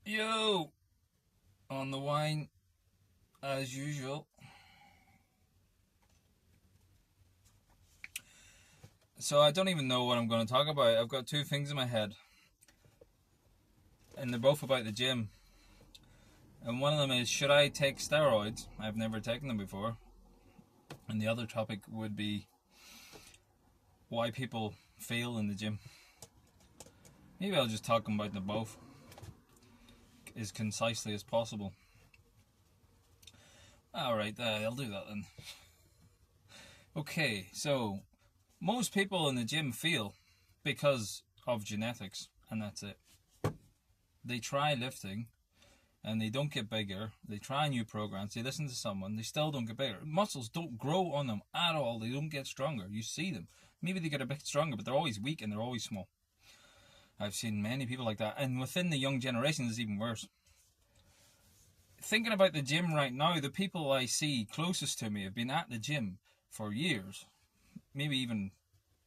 Yo, on the wine as usual. So I don't even know what I'm going to talk about. I've got two things in my head, and they're both about the gym. And one of them is, should I take steroids? I've never taken them before. And the other topic would be why people fail in the gym. Maybe I'll just talk about them both as concisely as possible. Alright, I'll do that then. Okay, so most people in the gym fail because of genetics, and that's it. They try lifting and they don't get bigger. They try new programs, they listen to someone, they still don't get bigger. Muscles don't grow on them at all, they don't get stronger. You see them. Maybe they get a bit stronger, but they're always weak and they're always small. I've seen many people like that, and within the young generation it's even worse. Thinking about the gym right now, the people I see closest to me have been at the gym for years. Maybe even,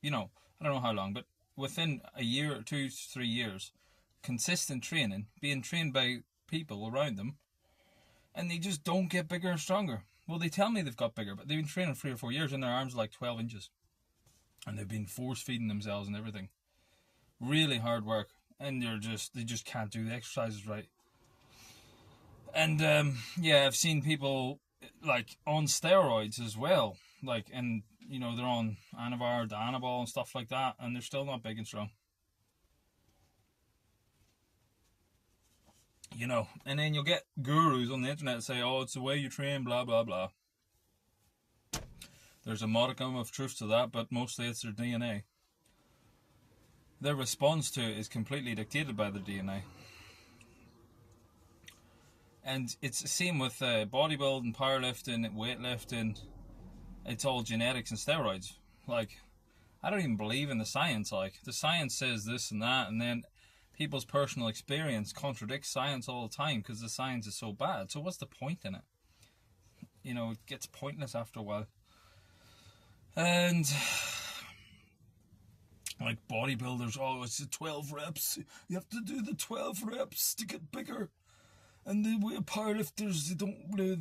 I don't know how long, but within a year or 2, 3 years, consistent training, being trained by people around them, and they just don't get bigger and stronger. Well, they tell me they've got bigger, but they've been training 3 or 4 years and their arms are like 12 inches. And they've been force feeding themselves and everything. Really hard work. And they just can't do the exercises right. And yeah, I've seen people like on steroids as well. And they're on Anavar, Anabol and stuff like that, and they're still not big and strong. And then you'll get gurus on the internet that say, oh, it's the way you train, blah, blah, blah. There's a modicum of truth to that, but mostly it's their DNA. Their response to it is completely dictated by their DNA. And it's the same with bodybuilding, powerlifting, weightlifting. It's all genetics and steroids. I don't even believe in the science. The science says this and that, and then people's personal experience contradicts science all the time because the science is so bad. So what's the point in it? It gets pointless after a while. And like bodybuilders, oh, it's the 12 reps. You have to do the 12 reps to get bigger. And the powerlifters, they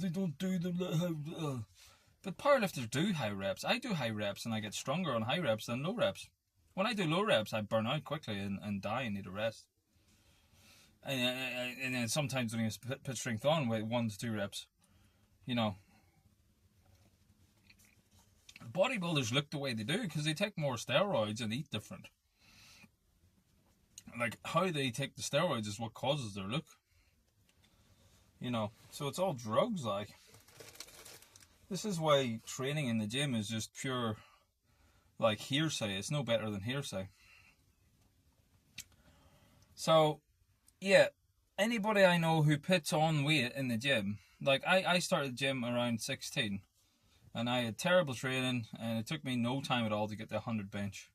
don't do the But powerlifters do high reps. I do high reps and I get stronger on high reps than low reps. When I do low reps, I burn out quickly and die and need a rest. And then sometimes doing a pitch strength on with 1 to 2 reps. Bodybuilders look the way they do because they take more steroids and eat different. How they take the steroids is what causes their look. So it's all drugs. This is why training in the gym is just pure hearsay. It's no better than hearsay. So yeah, anybody I know who puts on weight in the gym, I started the gym around 16 and I had terrible training and it took me no time at all to get the 100 bench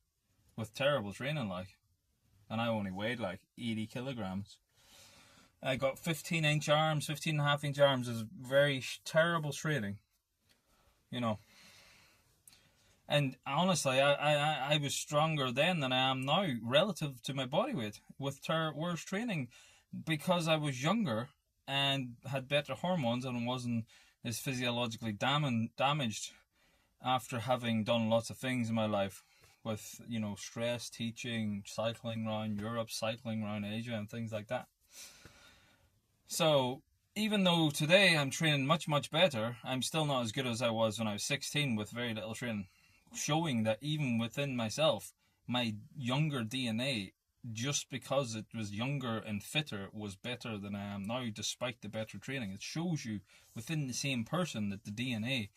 with terrible training and I only weighed 80 kilograms. I got 15-inch arms, 15.5-inch arms. Is very terrible training, And honestly, I was stronger then than I am now relative to my body weight with worse training because I was younger and had better hormones and wasn't as physiologically damaged after having done lots of things in my life with, stress, teaching, cycling around Europe, cycling around Asia and things like that. So even though today I'm training much, much better, I'm still not as good as I was when I was 16 with very little training, showing that even within myself, my younger DNA, just because it was younger and fitter, was better than I am now despite the better training. It shows you within the same person that the DNA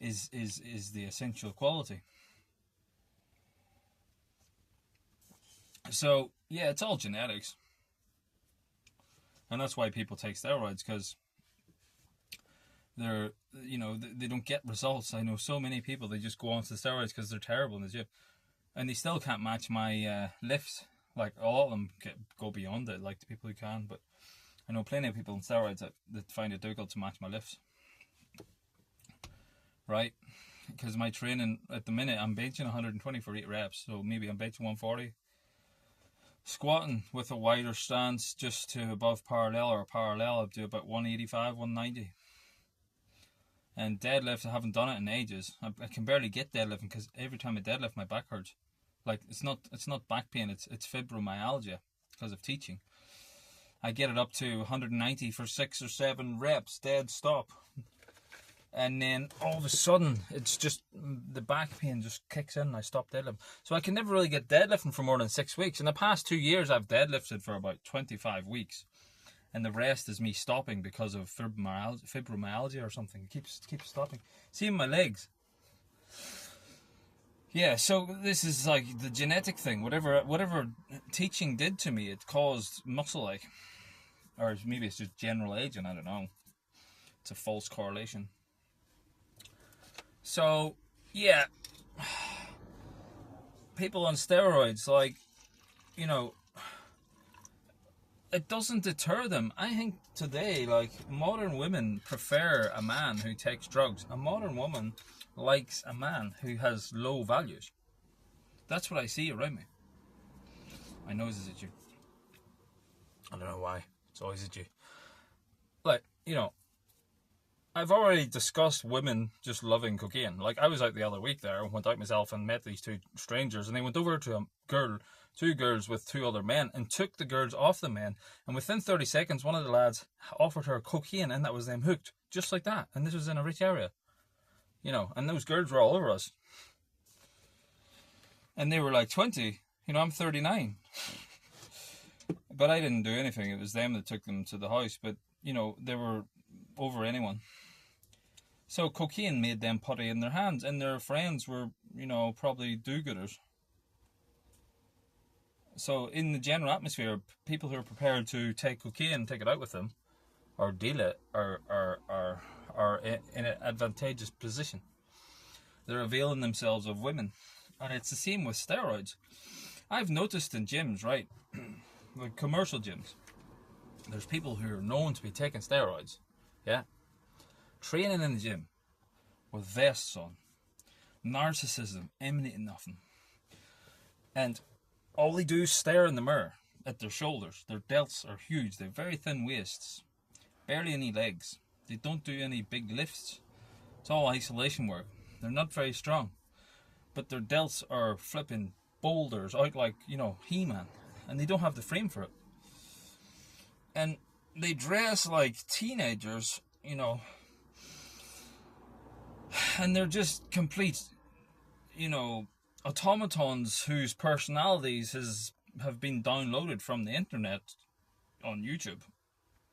is the essential quality. So yeah, it's all genetics. And that's why people take steroids, because they don't get results. I know so many people, they just go on to steroids because they're terrible in the gym. And they still can't match my lifts. A lot of them go beyond it, the people who can. But I know plenty of people on steroids that find it difficult to match my lifts. Right? Because my training, at the minute, I'm benching 120 for 8 reps. So maybe I'm benching 140. Squatting with a wider stance just to above parallel or parallel, I'd do about 185, 190. And deadlift, I haven't done it in ages. I can barely get deadlifting because every time I deadlift, my back hurts. Like, it's not back pain, it's fibromyalgia because of teaching. I get it up to 190 for 6 or 7 reps, dead stop. And then all of a sudden, it's just, the back pain just kicks in and I stop deadlifting. So I can never really get deadlifting for more than 6 weeks. In the past 2 years, I've deadlifted for about 25 weeks. And the rest is me stopping because of fibromyalgia or something. It keeps stopping. See my legs. Yeah, so this is like the genetic thing. Whatever teaching did to me, it caused muscle ache. Or maybe it's just general aging, I don't know. It's a false correlation. So, yeah. People on steroids, like, you know, it doesn't deter them. I think today, like, modern women prefer a man who takes drugs. A modern woman likes a man who has low values. That's what I see around me. My nose is itchy. I don't know why. It's always itchy. Like, you know, I've already discussed women just loving cocaine. Like, I was out the other week there and went out myself and met these 2 strangers, and they went over to a girl, 2 girls with 2 other men, and took the girls off the men. And within 30 seconds, one of the lads offered her cocaine, and that was them hooked. Just like that. And this was in a rich area. You know, and those girls were all over us. And they were like 20. You know, I'm 39. But I didn't do anything. It was them that took them to the house. But, you know, they were over anyone. So cocaine made them putty in their hands, and their friends were, you know, probably do-gooders. So in the general atmosphere, people who are prepared to take cocaine, take it out with them, or deal it, are in an advantageous position. They're availing themselves of women. And it's the same with steroids. I've noticed in gyms, right, like commercial gyms, there's people who are known to be taking steroids, yeah, training in the gym with vests on, narcissism emanating off them, and all they do is stare in the mirror at their shoulders. Their delts are huge. They have very thin waists, barely any legs. They don't do any big lifts. It's all isolation work. They're not very strong, but their delts are flipping boulders out like, you know, He-Man, and they don't have the frame for it. And they dress like teenagers, you know, and they're just complete, you know, automatons whose personalities have been downloaded from the internet on YouTube.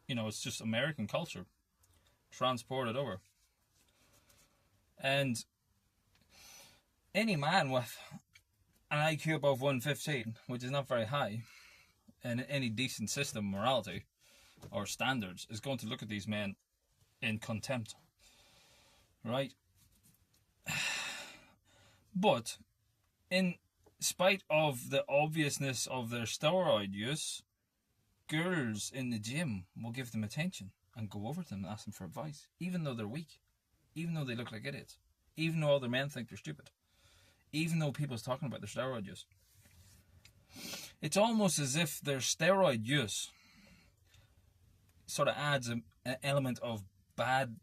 You know, it's just American culture transported over. And any man with an IQ above 115, which is not very high, in any decent system of morality or standards, is going to look at these men in contempt. Right? But in spite of the obviousness of their steroid use, girls in the gym will give them attention and go over to them and ask them for advice, even though they're weak, even though they look like idiots, even though other men think they're stupid, even though people's talking about their steroid use. It's almost as if their steroid use sort of adds an element of bad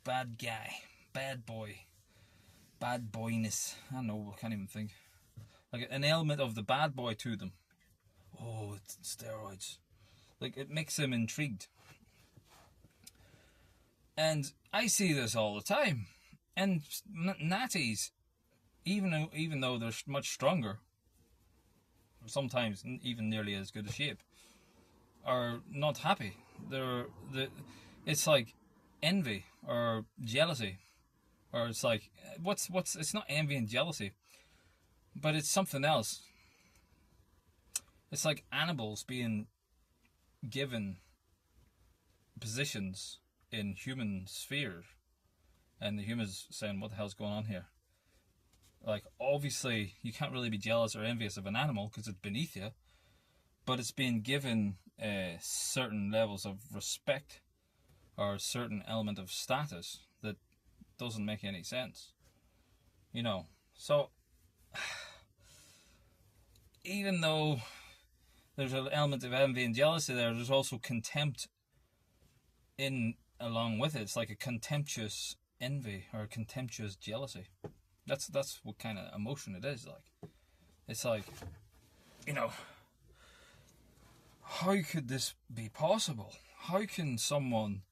guy, bad boy, bad boyness. I don't know, I can't even think. Like an element of the bad boy to them. Oh, it's steroids. Like, it makes them intrigued. And I see this all the time. And natties, even though they're much stronger, sometimes even nearly as good a shape, are not happy. It's like envy or jealousy, or it's like what's it's not envy and jealousy, but it's something else. It's like animals being given positions in human sphere, and the humans saying, what the hell's going on here? Like, obviously you can't really be jealous or envious of an animal because it's beneath you, but it's being given certain levels of respect or a certain element of status that doesn't make any sense, you know. So even though there's an element of envy and jealousy there, there's also contempt in along with it. It's like a contemptuous envy or a contemptuous jealousy. That's what kind of emotion it is. Like, it's like, you know, how could this be possible? How can someone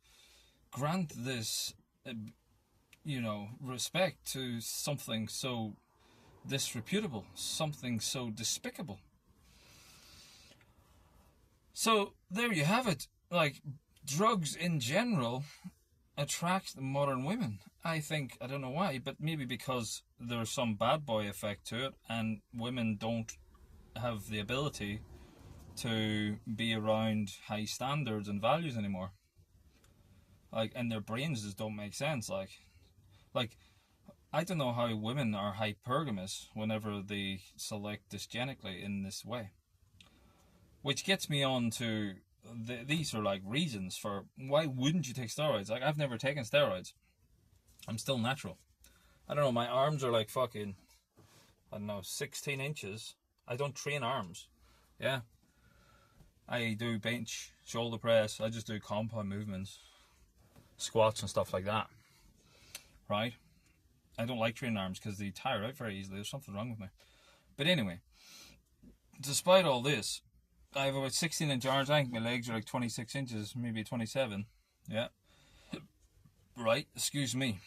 grant this, respect to something so disreputable, something so despicable? So there you have it. Like, drugs in general attract modern women. I don't know why, but maybe because there's some bad boy effect to it, and women don't have the ability to be around high standards and values anymore. Like, and their brains just don't make sense. Like I don't know how women are hypergamous whenever they select dysgenically in this way. Which gets me on to these are like reasons for why wouldn't you take steroids. Like, I've never taken steroids. I'm still natural. I don't know, my arms are like fucking, 16 inches. I don't train arms. Yeah. I do bench, shoulder press. I just do compound movements, squats and stuff like that. Right? I don't like training arms because they tire out very easily. There's something wrong with me. But anyway, despite all this, I have about 16-inch arms. I think my legs are like 26 inches, maybe 27. Yeah. Right, excuse me.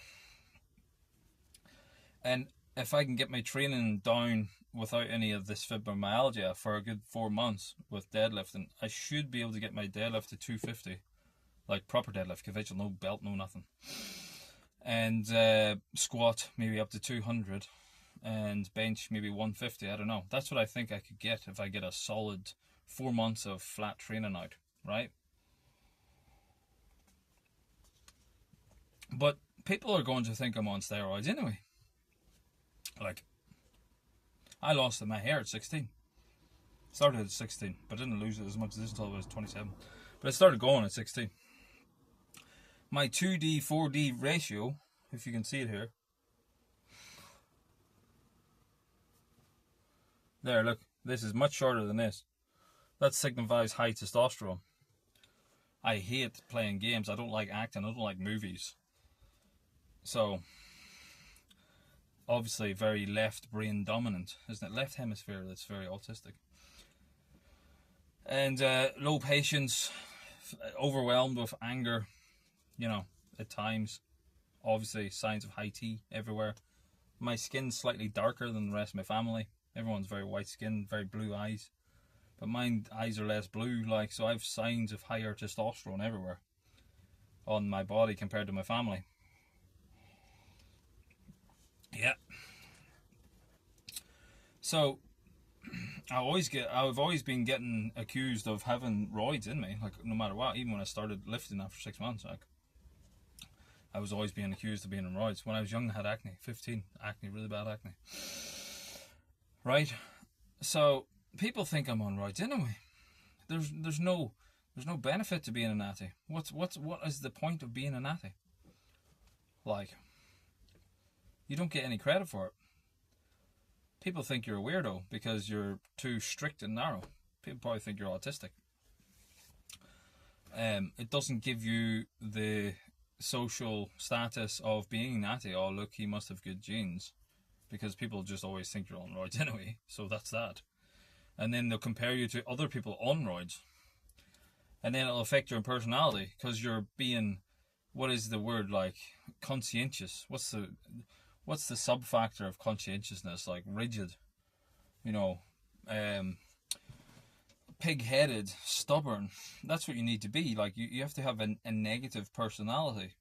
And if I can get my training down without any of this fibromyalgia for a good 4 months with deadlifting, I should be able to get my deadlift to 250. Like proper deadlift, conventional, no belt, no nothing. And squat maybe up to 200. And bench maybe 150, I don't know. That's what I think I could get if I get a solid 4 months of flat training out, right? But people are going to think I'm on steroids anyway. Like, I lost my hair at 16. Started at 16, but didn't lose it as much as this until I was 27. But I started going at 16. My 2D, 4D ratio, if you can see it here. There, look, this is much shorter than this. That signifies high testosterone. I hate playing games. I don't like acting. I don't like movies. So, obviously very left brain dominant, isn't it? Left hemisphere that's very autistic. And low patience, overwhelmed with anger, at times. Obviously signs of high T everywhere. My skin's slightly darker than the rest of my family. Everyone's very white skinned, very blue eyes. But mine eyes are less blue, so I have signs of higher testosterone everywhere on my body compared to my family. Yeah. So I've always been getting accused of having roids in me, like no matter what. Even when I started lifting after 6 months, I was always being accused of being on roids. When I was young, I had acne, 15, really bad acne. Right? So people think I'm on roids anyway. There's no benefit to being a natty. What is the point of being a natty? Like, you don't get any credit for it. People think you're a weirdo because you're too strict and narrow. People probably think you're autistic. It doesn't give you the social status of being natty. Oh, look, he must have good genes. Because people just always think you're on roids anyway. So that's that. And then they'll compare you to other people on roids. And then it'll affect your personality because you're being, what is the word, like, conscientious? What's the sub-factor of conscientiousness? Like, rigid, pig-headed, stubborn. That's what you need to be. Like, you have to have a negative personality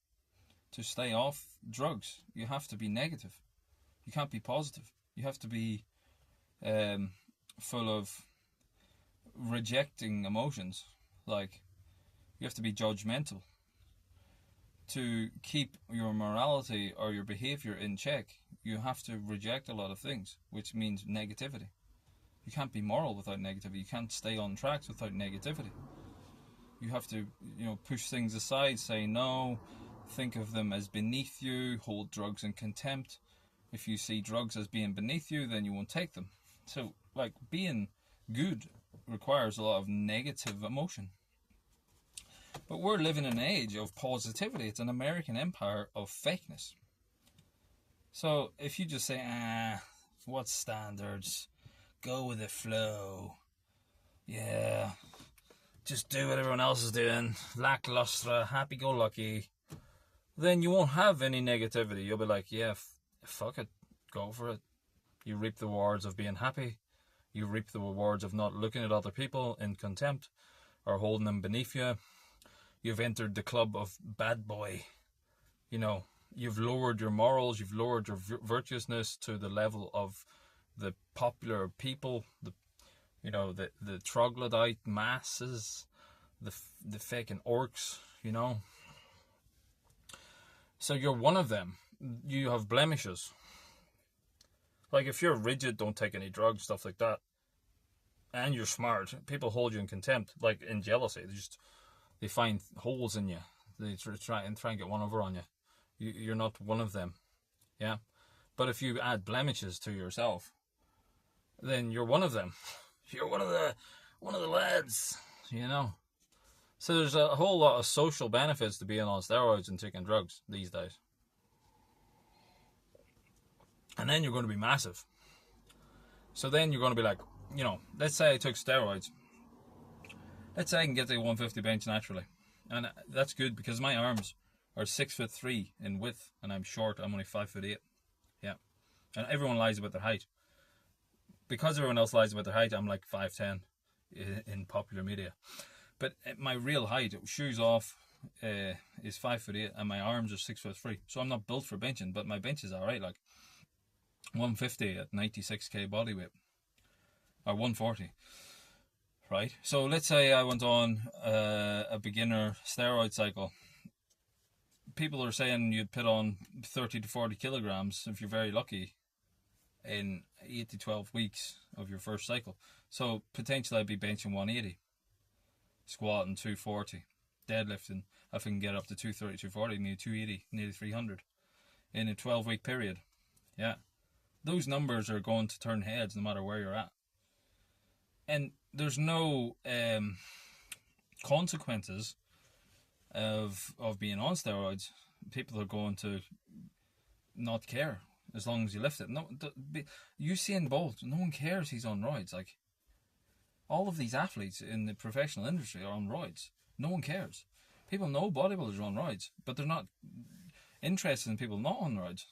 to stay off drugs. You have to be negative. You can't be positive. You have to be full of rejecting emotions. Like, you have to be judgmental. To keep your morality or your behavior in check, you have to reject a lot of things, which means negativity. You can't be moral without negativity. You can't stay on tracks without negativity. You have to, push things aside, say no, think of them as beneath you, hold drugs in contempt. If you see drugs as being beneath you, then you won't take them. So Like, being good requires a lot of negative emotion. But we're living in an age of positivity. It's an American empire of fakeness. So if you just say, what standards? Go with the flow. Yeah, just do what everyone else is doing. Lacklustre, happy-go-lucky. Then you won't have any negativity. You'll be like, yeah, fuck it. Go for it. You reap the rewards of being happy. You reap the rewards of not looking at other people in contempt or holding them beneath you. You've entered the club of bad boy. You know, you've lowered your morals, you've lowered your virtuousness to the level of the popular people, the troglodyte masses, the fucking orcs, you know. So you're one of them. You have blemishes. Like, if you're rigid, don't take any drugs, stuff like that, and you're smart, people hold you in contempt. Like, in jealousy, they find holes in you. They try and get one over on you. You're not one of them, yeah. But if you add blemishes to yourself, then you're one of them. You're one of the lads, you know. So there's a whole lot of social benefits to being on steroids and taking drugs these days. And then you're going to be massive. So then you're going to be like, you know, let's say I took steroids. Let's say I can get to 150 bench naturally. And that's good because my arms are 6'3" in width, and I'm short. I'm only 5'8". Yeah. And everyone lies about their height. Because everyone else lies about their height, I'm like 5'10" in popular media. But my real height, shoes off, is 5'8", and my arms are 6'3". So I'm not built for benching, but my bench is alright. Like 150 at 96k body weight, or 140. Right? So let's say I went on a beginner steroid cycle. People are saying you'd put on 30 to 40 kilograms if you're very lucky in 8 to 12 weeks of your first cycle. So potentially I'd be benching 180, squatting 240, deadlifting, if I can get up to 230, 240, nearly 280, nearly 300 in a 12-week period. Yeah. Those numbers are going to turn heads no matter where you're at. And there's no consequences of being on steroids. People are going to not care as long as you lift it. No, Usain Bolt, no one cares he's on roids. Like, all of these athletes in the professional industry are on roids. No one cares. People know bodybuilders are on roids, but they're not interested in people not on roids.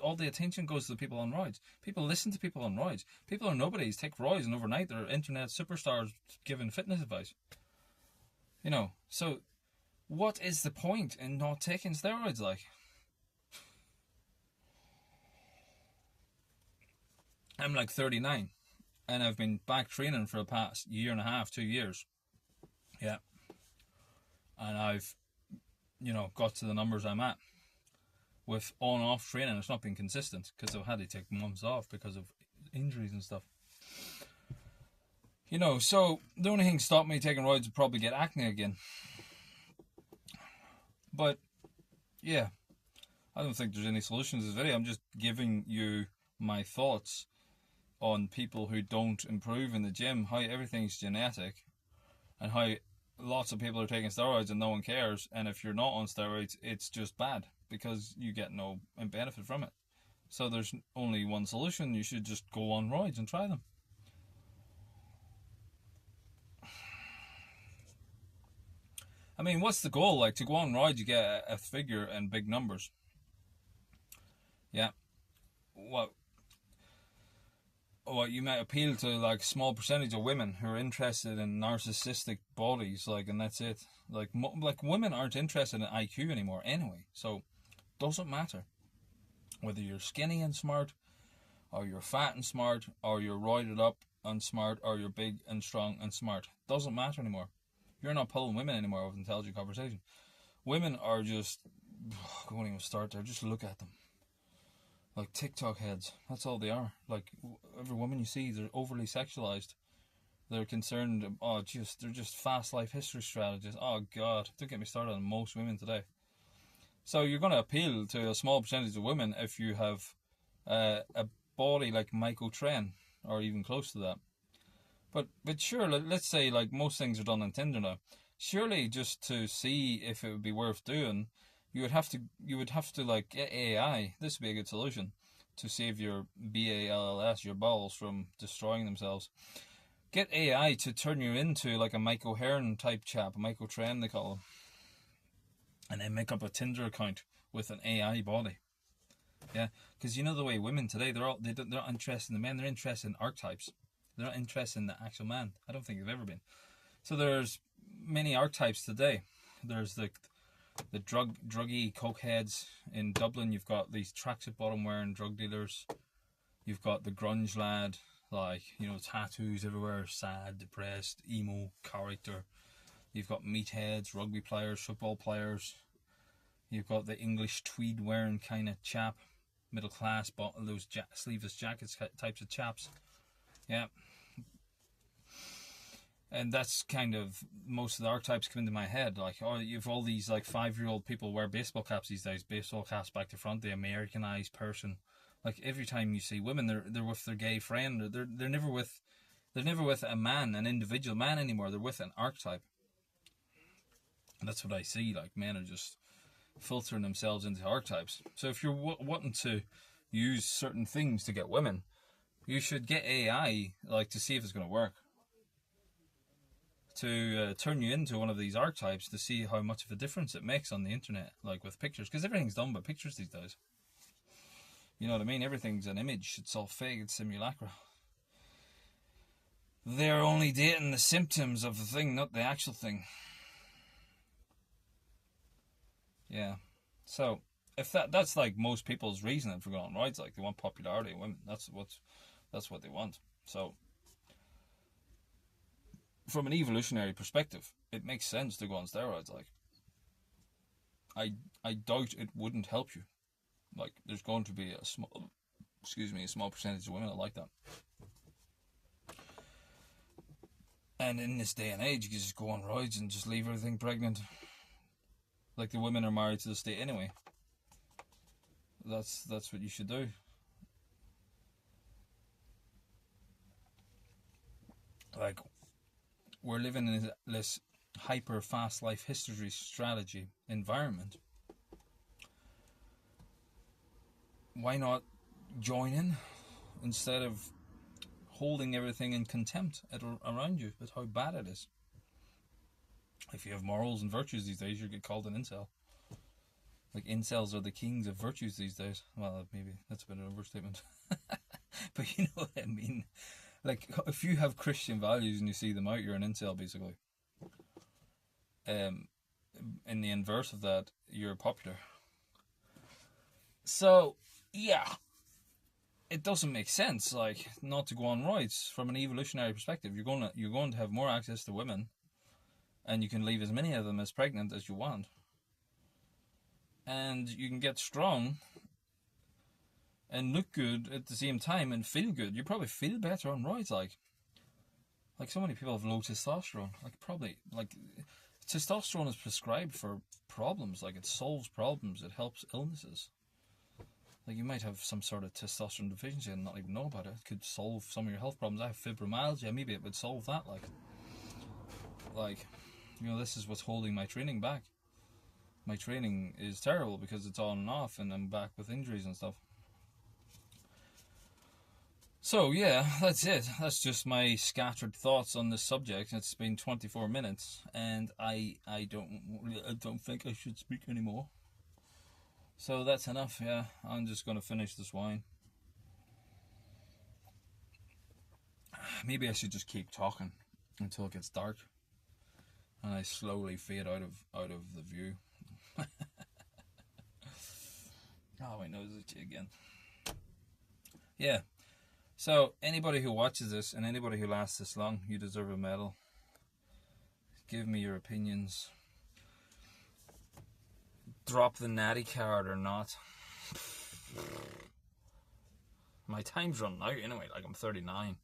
All the attention goes to the people on roids. People listen to people on roids. People are nobodies, take roids, and overnight they're internet superstars giving fitness advice. You know, so what is the point in not taking steroids, like? I'm like 39, and I've been back training for the past year and a half, 2 years. Yeah. And I've, got to the numbers I'm at. With on-off training, it's not been consistent because I've had to take months off because of injuries and stuff. So the only thing stopping me taking roids would probably get acne again. But, yeah, I don't think there's any solutions to this video. I'm just giving you my thoughts on people who don't improve in the gym, how everything's genetic, and how lots of people are taking steroids and no one cares. And if you're not on steroids, it's just bad, because you get no benefit from it. So there's only one solution. You should just go on roids and try them. I mean, what's the goal? Like, to go on roids, you get a figure and big numbers. Yeah. Well, you might appeal to, like, small percentage of women who are interested in narcissistic bodies, like, and that's it. Like women aren't interested in IQ anymore anyway, so doesn't matter whether you're skinny and smart, or you're fat and smart, or you're roided up and smart, or you're big and strong and smart. Doesn't matter anymore. You're not pulling women anymore with intelligent conversation. Women are just, I won't even start there, just look at them. Like TikTok heads, that's all they are. Like, every woman you see, they're overly sexualized. They're concerned, they're just fast life history strategists. Oh God, don't get me started on most women today. So you're going to appeal to a small percentage of women if you have a body like Michael Tren, or even close to that. But sure, let's say like most things are done on Tinder now. Surely just to see if it would be worth doing, you would have to like get AI. This would be a good solution to save your BALLS, your balls, from destroying themselves. Get AI to turn you into like a Mike O'Hearn type chap, a Mike O'Tren they call him, and then make up a Tinder account with an AI body. Yeah, because you know the way women today, they're not interested in the men, they're interested in archetypes. They're not interested in the actual man. I don't think they've ever been. So there's many archetypes today. There's the druggy cokeheads in Dublin. You've got these tracksuit bottom wearing drug dealers. You've got the grunge lad, like, you know, tattoos everywhere, sad, depressed, emo character. You've got meatheads, rugby players, football players. You've got the English tweed wearing kind of chap, middle class, but those sleeveless jackets types of chaps. Yeah. And that's kind of, most of the archetypes come into my head. Like, oh, you've all these like 5-year-old people wear baseball caps these days, baseball caps back to front, the Americanized person. Like every time you see women, they're with their gay friend. They're never with a man, an individual man anymore. They're with an archetype. And that's what I see. Like men are just filtering themselves into archetypes. So if you're wanting to use certain things to get women, you should get AI like to see if it's going to work. To turn you into one of these archetypes to see how much of a difference it makes on the internet, like with pictures, because everything's done by pictures these days. You know what I mean? Everything's an image. It's all fake. It's simulacra. They're only dating the symptoms of the thing, not the actual thing. Yeah. So if that's like most people's reasoning for going on rides, like they want popularity in women. That's what they want. So from an evolutionary perspective, it makes sense to go on steroids. Like, I doubt it wouldn't help you. Like, there's going to be a small percentage of women that like that. And in this day and age, you can just go on rides and just leave everything pregnant. Like, the women are married to the state anyway. That's what you should do. Like, we're living in this hyper fast life history strategy environment. Why not join in instead of holding everything in contempt around you with how bad it is? If you have morals and virtues these days, you get called an incel. Like, incels are the kings of virtues these days. Well, maybe that's a bit of an overstatement. But you know what I mean. Like, if you have Christian values and you see them out, you're an incel, basically. In the inverse of that, you're popular. So, yeah. It doesn't make sense, like, not to go on rides from an evolutionary perspective. You're going to have more access to women, and you can leave as many of them as pregnant as you want. And you can get strong and look good at the same time and feel good. You probably feel better on rides, like so many people have low testosterone. Like testosterone is prescribed for problems. Like, it solves problems. It helps illnesses. Like, you might have some sort of testosterone deficiency and not even know about it. It could solve some of your health problems. I have fibromyalgia. Maybe it would solve that. Like, you know, this is what's holding my training back. My training is terrible because it's on and off, and I'm back with injuries and stuff. So, yeah, that's it. That's just my scattered thoughts on this subject. It's been 24 minutes, and I don't think I should speak anymore. So that's enough, yeah. I'm just going to finish this wine. Maybe I should just keep talking until it gets dark, and I slowly fade out of the view. Oh, my nose is itchy again. Yeah. So, anybody who watches this and anybody who lasts this long, you deserve a medal. Give me your opinions. Drop the natty card or not. My time's running out anyway, like I'm 39.